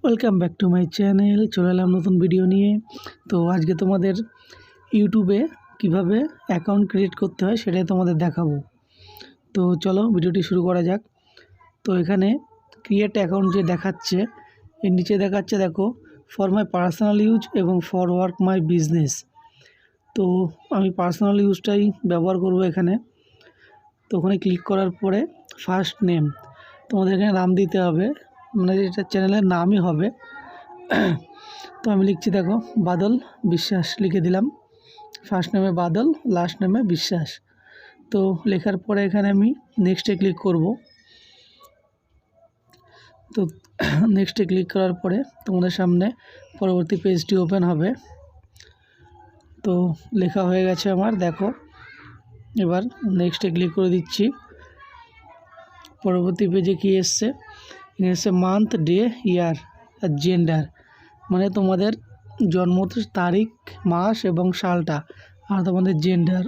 Welcome back to my channel. চলে এলাম নতুন ভিডিও নিয়ে। তো আজকে তোমাদের ইউটিউবে কিভাবে অ্যাকাউন্ট ক্রিয়েট করতে হয় সেটাই তোমাদের দেখাবো। তো চলো ভিডিওটি শুরু করা যাক। তো এখানে ক্রিয়েট অ্যাকাউন্ট যে দেখাচ্ছে, এর নিচে দেখাচ্ছে দেখো ফর মাই পার্সোনাল ইউজ এবং ফর ওয়ার্ক মাই বিজনেস। তো আমি পার্সোনাল ইউজটাই ব্যবহার করব এখানে। তো ওখানে ক্লিক করার পরে ফার্স্ট নেম তোমাদের এখানে নাম দিতে হবে, মানে এটা চ্যানেলের নামই হবে। তো আমি লিখছি দেখো বাদল বিশ্বাস লিখে দিলাম। ফার্স্ট নেমে বাদল, লাস্ট নেমে বিশ্বাস। তো লেখার পরে এখানে আমি নেক্সটে ক্লিক করব। তো নেক্সটে ক্লিক করার পরে তোমাদের সামনে পরবর্তী পেজটি ওপেন হবে। তো লেখা হয়ে গেছে আমার, দেখো এবার নেক্সটে ক্লিক করে দিচ্ছি। পরবর্তী পেজে কি এসছে, এসছে মান্থ, ডে, ইয়ার আর জেন্ডার, মানে তোমাদের জন্ম তারিখ, মাস এবং সালটা, আর তোমাদের জেন্ডার।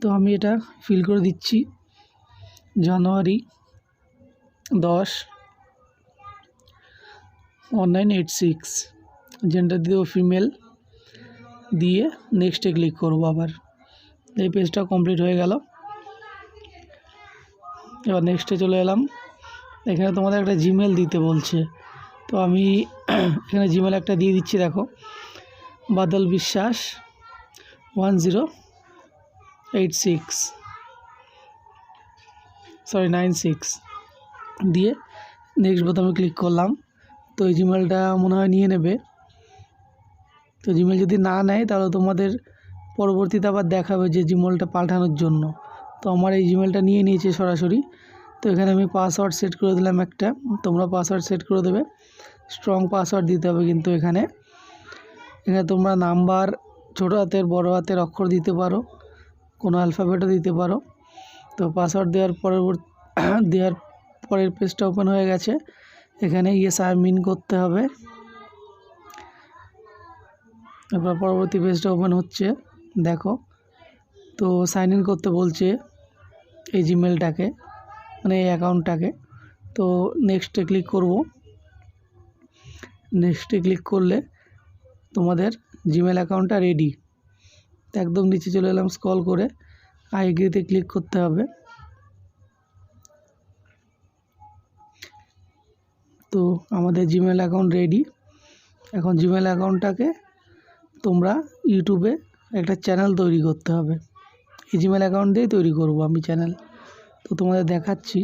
তো আমি এটা ফিল করে দিচ্ছি জানুয়ারি 10, 1986। জেন্ডার দিয়েও ফিমেল দিয়ে নেক্সটে ক্লিক করব। আবার এই পেজটা কমপ্লিট হয়ে গেল। এবার নেক্সটে চলে এলাম। এখানে তোমাদের একটা জিমেল দিতে বলছে, তো আমি এখানে জিমেল একটা দিয়ে দিচ্ছি। দেখো বাদল বিশ্বাস 96 দিয়ে নেক্সট বোতামে ক্লিক করলাম। তো এই জিমেলটা মনে হয় নিয়ে নেবে। তো জিমেল যদি না নেয় তাহলে তোমাদের পরবর্তীতে আবার দেখাবে যে জিমেলটা পাল্টানোর জন্য। তো আমার এই জিমেলটা নিয়ে নিয়েছে সরাসরি। তো এখানে আমি পাসওয়ার্ড সেট করে দিলাম একটা, তোমরা পাসওয়ার্ড সেট করে দেবে। স্ট্রং পাসওয়ার্ড দিতে হবে কিন্তু এখানে তোমরা নাম্বার ছোটো হাতের বড় হাতের অক্ষর দিতে পারো, কোনো অ্যালফাবেটও দিতে পারো। তো পাসওয়ার্ড দেওয়ার পরের পেজটা ওপেন হয়ে গেছে। এখানে সাইন ইন করতে হবে। এবার পরবর্তী পেজটা ওপেন হচ্ছে, দেখো তো সাইন ইন করতে বলছে এই জিমেলটাকে, মানে এই অ্যাকাউন্টটাকে। তো নেক্সটে ক্লিক করব। নেক্সটে ক্লিক করলে তোমাদের জিমেল অ্যাকাউন্টটা রেডি। একদম নিচে চলে এলাম স্ক্রল করে, আই এগ্রিতে ক্লিক করতে হবে। তো আমাদের জিমেল অ্যাকাউন্ট রেডি। এখন জিমেল অ্যাকাউন্টটাকে তোমরা ইউটিউবে একটা চ্যানেল তৈরি করতে হবে। এই জিমেল অ্যাকাউন্ট দিয়েই তৈরি করব আমি চ্যানেল। তো তোমাদের দেখাচ্ছি।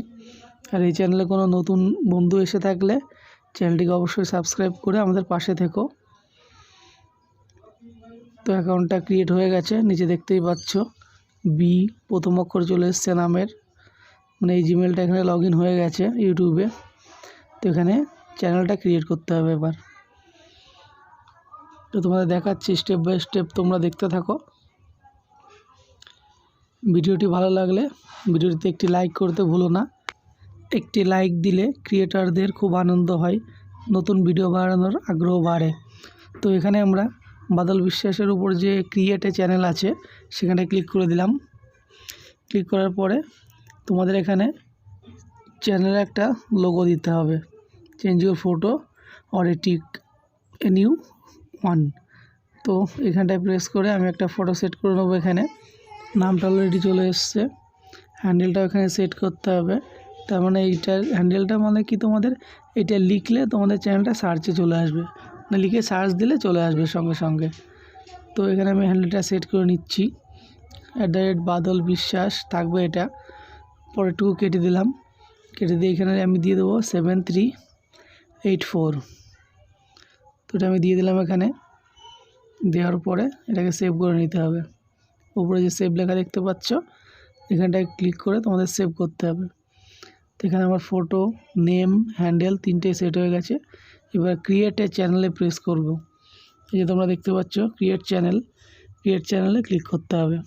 আর এই চ্যানেলে কোনো নতুন বন্ধু এসে থাকলে চ্যানেলটিকে অবশ্যই সাবস্ক্রাইব করে আমাদের পাশে থেকো। তো অ্যাকাউন্টটা ক্রিয়েট হয়ে গেছে, নিচে দেখতেই পাচ্ছ বি প্রথম অক্ষর চলে এসছে নামের, মানে এই জিমেলটা এখানে লগ ইন হয়ে গেছে ইউটিউবে। তো এখানে চ্যানেলটা ক্রিয়েট করতে হবে এবার। তো তোমাদের দেখাচ্ছি স্টেপ বাই স্টেপ, তোমরা দেখতে থাকো। ভিডিওটি ভালো লাগলে ভিডিওটিতে একটি লাইক করতে ভুলো না। একটি লাইক দিলে ক্রিয়েটারদের খুব আনন্দ হয়, নতুন ভিডিও বানানোর আগ্রহ বাড়ে। তো এখানে আমরা বাদল বিশ্বাসের উপর যে ক্রিয়েট এ চ্যানেল আছে সেখানে ক্লিক করে দিলাম। ক্লিক করার পরে তোমাদের এখানে চ্যানেলে একটা লোগো দিতে হবে, change your photo or a tick a new one. তো এখানটায় প্রেস করে আমি একটা ফটো সেট করে নেবো। এখানে নামটা অলরেডি চলে এসছে, হ্যান্ডেলটাও এখানে সেট করতে হবে। তার মানে এইটার হ্যান্ডেলটা মানে কি, তোমাদের এটা লিখলে তোমাদের চ্যানেলটা সার্চে চলে আসবে, না লিখে সার্চ দিলে চলে আসবে সঙ্গে সঙ্গে। তো এখানে আমি হ্যান্ডেলটা সেট করে নিচ্ছি, @বাদল বিশ্বাস থাকবে এটা। পরেরটুকু কেটে দিলাম, কেটে দিয়ে এখানে আমি দিয়ে দেবো 7384। তো এটা আমি দিয়ে দিলাম এখানে। দেওয়ার পরে এটাকে সেভ করে নিতে হবে। উপরে যে সেভ লেখা দেখতে পাচ্ছ এখানটায় ক্লিক করে তোমাদের সেভ করতে হবে। তো এখানে আমার ফটো, নেম, হ্যান্ডেল তিনটেই সেট হয়ে গেছে। এবার ক্রিয়েট এ চ্যানেলে প্রেস করব। এই যে তোমরা দেখতে পাচ্ছ ক্রিয়েট চ্যানেলে ক্লিক করতে হবে।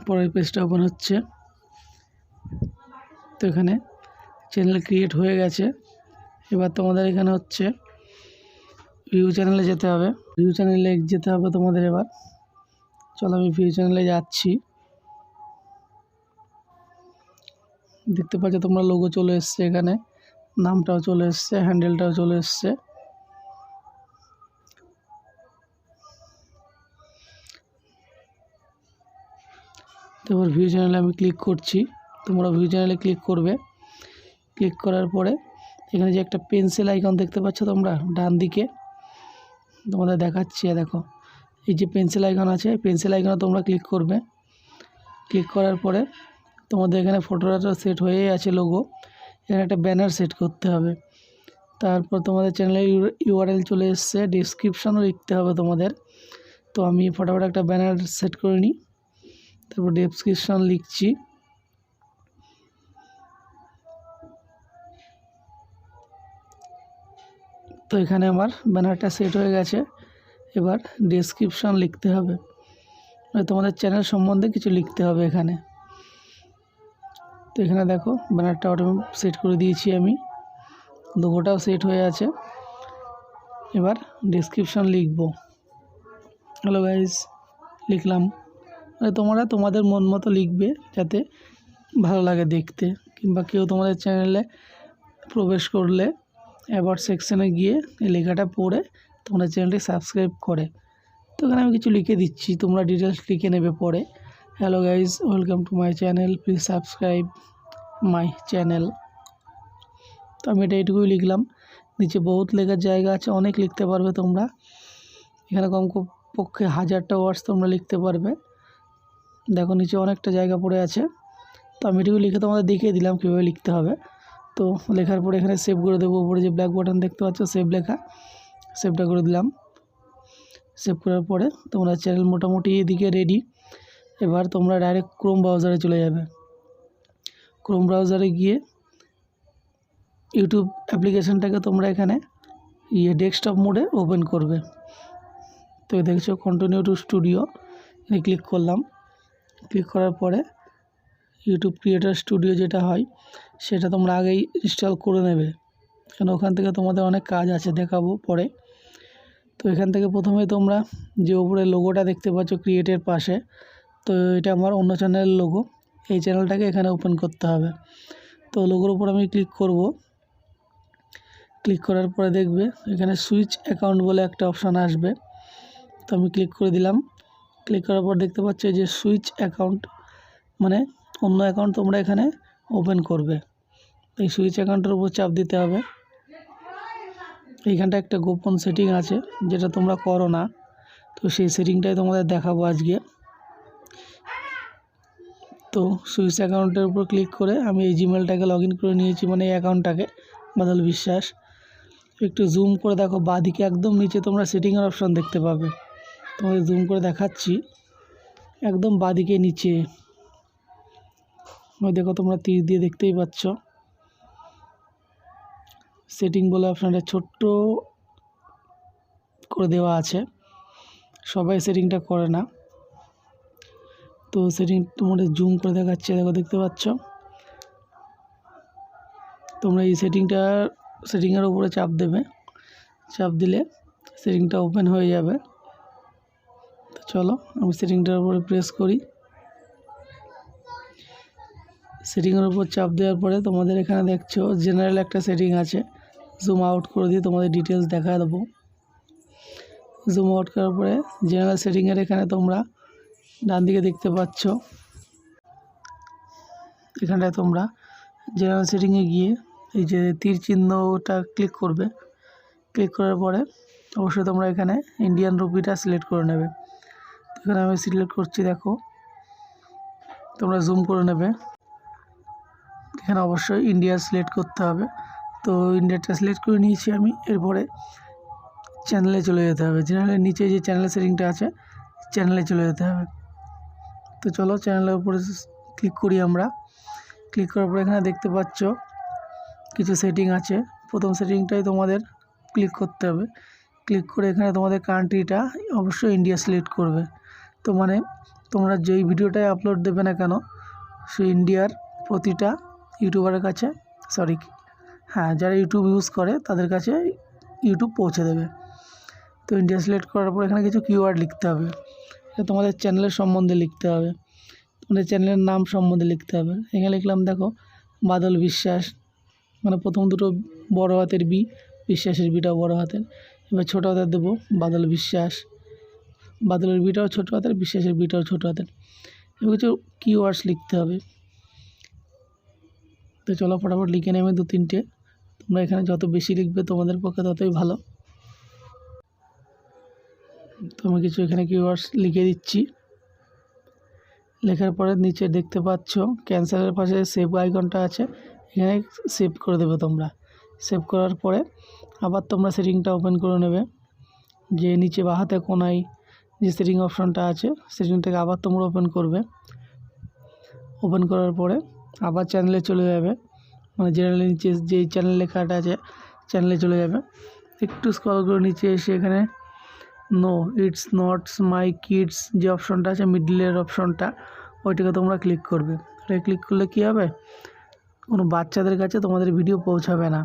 পরের পেজটা ওপেন হচ্ছে। তো এখানে চ্যানেল ক্রিয়েট হয়ে গেছে। এবার তোমাদের এখানে হচ্ছে ভিউ চ্যানেলে যেতে হবে। তোমাদের এবার চলো আমি ভিউ চ্যানেলে যাচ্ছি। দেখতে পাচ্ছ তোমরা লোগো চলে এসছে, এখানে নামটাও চলে এসছে, হ্যান্ডেলটাও চলে এসছে। তারপর ভিউ চ্যানেলে আমি ক্লিক করছি, তোমরা ভিউ চ্যানেলে ক্লিক করবে। ক্লিক করার পরে এখানে যে একটা পেন্সিল আইকন দেখতে পাচ্ছ তোমরা ডান দিকে, তোমাদের দেখাচ্ছি। দেখো এই যে পেন্সিল আইকন আছে, পেন্সিল আইকনে তোমরা ক্লিক করবে। ক্লিক করার পরে তোমাদের এখানে ফটোটা সেট হয়েই আছে লোগো, এখানে একটা ব্যানার সেট করতে হবে। তারপর তোমাদের চ্যানেলের ইউআরএল চলে এসছে, ডেসক্রিপশনও লিখতে হবে তোমাদের। তো আমি ফটাফট একটা ব্যানার সেট করে নিই, তারপর ডেসক্রিপশন লিখছি। তো এখানে আমার ব্যানারটা সেট হয়ে গেছে। এবার ডেসক্রিপশন লিখতে হবে, তোমাদের চ্যানেল সম্বন্ধে কিছু লিখতে হবে এখানে। তো এখানে দেখো ব্যানারটা অটোমেটিক সেট করে দিয়েছি আমি, লোগোটাও সেট হয়ে আছে। এবার ডেসক্রিপশন লিখব। হ্যালো গাইজ লিখলাম, তোমরা তোমাদের মন মতো লিখবে যাতে ভালো লাগে দেখতে, কিংবা কেউ তোমাদের চ্যানেলে প্রবেশ করলে অ্যাবাউট সেকশনে গিয়ে এই লেখাটা পড়ে তোমাদের চ্যানেলটি সাবস্ক্রাইব করে। তো এখানে আমি কিছু লিখে দিচ্ছি, তোমরা ডিটেলস লিখে নেবে পরে। Hello guys, welcome to my channel, please subscribe my channel. তো আমি এইটুকুই লিখলাম। নিচে বহুত লেখার জায়গা আছে, অনেক লিখতে পারবে তোমরা, এখানে কমপক্ষে 1000টা ওয়ার্ডস তোমরা লিখতে পারবে। দেখো নিচে অনেকটা জায়গা পড়ে আছে। তো আমি এটুকু লিখে তোমাদের দেখিয়ে দিলাম কীভাবে লিখতে হবে। তো লেখার পরে এখানে সেভ করে দেবো, উপরে যে ব্ল্যাক বাটন দেখতে পাচ্ছ সেভ লেখা, সেভটা করে দিলাম। সেভ করার পরে তোমরা চ্যানেল মোটামুটি এদিকে রেডি। এবার তোমরা ডাইরেক্ট ক্রোম ব্রাউজারে চলে যাবে। ক্রোম ব্রাউজারে গিয়ে ইউটিউব অ্যাপ্লিকেশানটাকে তোমরা এখানে ডেস্কটপ মোডে ওপেন করবে। তো দেখছো কন্টিনিউ টু স্টুডিও, এখানে ক্লিক করলাম। ক্লিক করার পরে ইউটিউব ক্রিয়েটার স্টুডিও যেটা হয় সেটা তোমরা আগেই ইনস্টল করে নেবে, কারণ ওখান থেকে তোমাদের অনেক কাজ আছে, দেখাবো পরে। তো এখান থেকে প্রথমে তোমরা যে উপরে লোগোটা দেখতে পাচ্ছ ক্রিয়েটের পাশে, তো এটা আমার অন্য চ্যানেলের লোগো, এই চ্যানেলটাকে এখানে ওপেন করতে হবে। তো লোগোর উপর আমি ক্লিক করব। ক্লিক করার পরে দেখবে এখানে সুইচ অ্যাকাউন্ট বলে একটা অপশান আসবে, তো আমি ক্লিক করে দিলাম। ক্লিক করার পর দেখতে পাচ্ছ যে সুইচ অ্যাকাউন্ট মানে অন্য অ্যাকাউন্ট তোমরা এখানে ওপেন করবে। এই সুইচ অ্যাকাউন্টের উপর চাপ দিতে হবে। এইখানটা একটা গোপন সেটিং আছে যেটা তোমরা করো না, তো সেই সেটিংটাই তোমাদের দেখাবো আজকে। তো সুইচ অ্যাকাউন্টের উপর ক্লিক করে আমি এই জিমেলটাকে লগ ইন করে নিয়েছি, মানে এই অ্যাকাউন্টটাকে, বাদল বিশ্বাস। একটু জুম করে দেখো, বাঁদিকে একদম নিচে তোমরা সেটিংয়ের অপশান দেখতে পাবে। তোমাদের জুম করে দেখাচ্ছি, একদম বাঁদিকে নিচে ওই দেখো তোমরা তীর দিয়ে দেখতেই পাচ্ছ, সেটিং বলে অপশানটা ছোট্ট করে দেওয়া আছে, সবাই সেটিংটা করে না। তো সেটিং তোমাদের জুম করে দেখাচ্ছে, দেখো দেখতে পাচ্ছ। তোমরা এই সেটিংয়ের উপরে চাপ দেবে, চাপ দিলে সেটিংটা ওপেন হয়ে যাবে। তো চলো আমি সেটিংটার উপরে প্রেস করি। সেটিংয়ের উপর চাপ দেওয়ার পরে তোমাদের এখানে দেখছো জেনারেল একটা সেটিং আছে, জুম আউট করে দিয়ে তোমাদের ডিটেলস দেখা দেবো। জুম আউট করার পরে জেনারেল সেটিংয়ের এখানে তোমরা ডান দিকে দেখতে পাচ্ছ, এখানটায় তোমরা জেনারেল সেটিংয়ে গিয়ে এই যে তীর চিহ্নটা ক্লিক করবে। ক্লিক করার পরে অবশ্যই তোমরা এখানে ইন্ডিয়ান রুপিটা সিলেক্ট করে নেবে। এখানে আমি সিলেক্ট করছি, দেখো তোমরা জুম করে নেবে। এখানে অবশ্যই ইন্ডিয়া সিলেক্ট করতে হবে। তো ইন্ডিয়াটা সিলেক্ট করে নিয়েছি আমি। এরপরে চ্যানেলে চলে যেতে হবে, চ্যানেলের নিচে যে চ্যানেল সেটিংটা আছে চ্যানেলে চলে যেতে হবে। তো চলো চ্যানেলের উপরে ক্লিক করি আমরা। ক্লিক করার পর এখানে দেখতে পাচ্ছ কিছু সেটিং আছে, প্রথম সেটিংটাই তোমাদের ক্লিক করতে হবে। ক্লিক করে এখানে তোমাদের কান্ট্রিটা অবশ্যই ইন্ডিয়া সিলেক্ট করবে। তো মানে তোমরা যেই ভিডিওটাই আপলোড দেবে না কেন সেই ইন্ডিয়ার প্রতিটা ইউটিউবারের কাছে, যারা ইউটিউব ইউজ করে তাদের কাছে ইউটিউব পৌঁছে দেবে। তো ইন্ডিয়া সিলেক্ট করার পর এখানে কিছু কিওয়ার্ড লিখতে হবে, এটা তোমাদের চ্যানেলের সম্বন্ধে লিখতে হবে, তোমাদের চ্যানেলের নাম সম্বন্ধে লিখতে হবে। এখানে লিখলাম দেখো বাদল বিশ্বাস, মানে প্রথম দুটো বড় হাতের বি, বিশ্বাসের বিটাও বড় হাতের। এবার ছোটো হাতের দেবো বাদল বিশ্বাস, বাদলের বিটাও ছোটো হাতের, বিশ্বাসের বিটাও ছোটো হাতের। এবার কিছু কিওয়ার্ডস লিখতে হবে। তো চলো ফটাফট লিখে নেবে 2-3টে। তোমরা এখানে যত বেশি লিখবে তোমাদের পক্ষে ততই ভালো। তো আমি কিছু এখানে কিওয়ার্ডস লিখে দিচ্ছি। লেখার পরে নিচে দেখতে পাচ্ছ ক্যান্সেলের পাশে সেভ আইকনটা আছে, এখানে সেভ করে দেবে তোমরা। সেভ করার পরে আবার তোমরা সেটিংটা ওপেন করে নেবে, যে নিচে বাঁ হাতে কোনায় যে সেটিং অপশনটা আছে সেটিংটাকে আবার তোমরা ওপেন করবে। ওপেন করার পরে আবার চ্যানেলে চলে যাবে, মানে জেনারেলের নিচে যে চ্যানেল লেখাটা আছে চ্যানেলে চলে যাবে। একটু স্ক্রল করে নিচে এসে এখানে no it's not my kids যে অপশনটা আছে মিডলের অপশনটা, ওইটাকে তোমরা ক্লিক করবে। ওটা ক্লিক করলে কী হবে, কোনো বাচ্চাদের কাছে তোমাদের ভিডিও পৌঁছাবে না,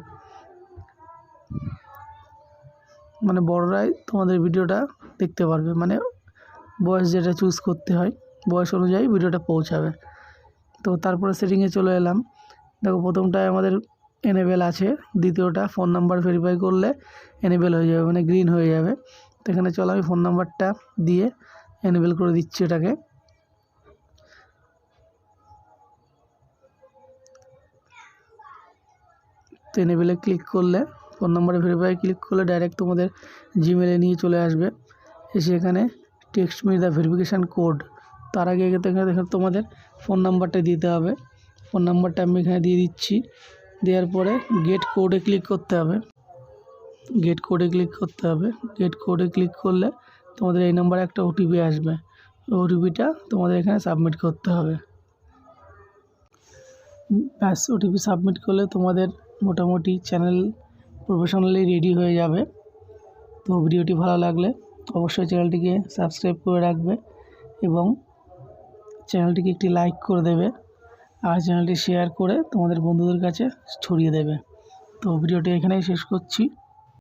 মানে বড়রাই তোমাদের ভিডিওটা দেখতে পারবে, মানে বয়স যেটা চুজ করতে হয় বয়স অনুযায়ী ভিডিওটা পৌঁছাবে। তো তারপরে সেটিংয়ে চলে এলাম। দেখো প্রথমটায় আমাদের এনেবেল আছে, দ্বিতীয়টা ফোন নাম্বার ভেরিফাই করলে এনেবেল হয়ে যাবে, মানে গ্রিন হয়ে যাবে। তো এখানে চলো আমি ফোন নাম্বারটা দিয়ে এনেবেল করে দিচ্ছি এটাকে। তো এনেবেলে ক্লিক করলে ফোন নাম্বারে ভেরিফাই ক্লিক করলে ডাইরেক্ট তোমাদের জিমেলে নিয়ে চলে আসবে। এসে এখানে text me the verification code, তার আগে এখানে তোমাদের ফোন নাম্বারটা দিতে হবে। ফোন নাম্বারটা আমি এখানে দিয়ে দিচ্ছি। দেওয়ার পরে গেট কোডে ক্লিক করতে হবে। গেট কোডে ক্লিক করতে হবে। গেট কোডে ক্লিক করলে তোমাদের এই নাম্বারে একটা ওটিপি আসবে, ওটিপিটা তোমাদের এখানে সাবমিট করতে হবে। ব্যাস, ওটিপি সাবমিট করলে তোমাদের মোটামুটি চ্যানেল প্রফেশনালি রেডি হয়ে যাবে। তো ভিডিওটি ভালো লাগলে অবশ্যই চ্যানেলটিকে সাবস্ক্রাইব করে রাখবে এবং চ্যানেলটিকে একটি লাইক করে দেবে, আর চ্যানেলটি শেয়ার করে তোমাদের বন্ধুদের কাছে ছড়িয়ে দেবে। তো ভিডিওটি এখানেই শেষ করছি।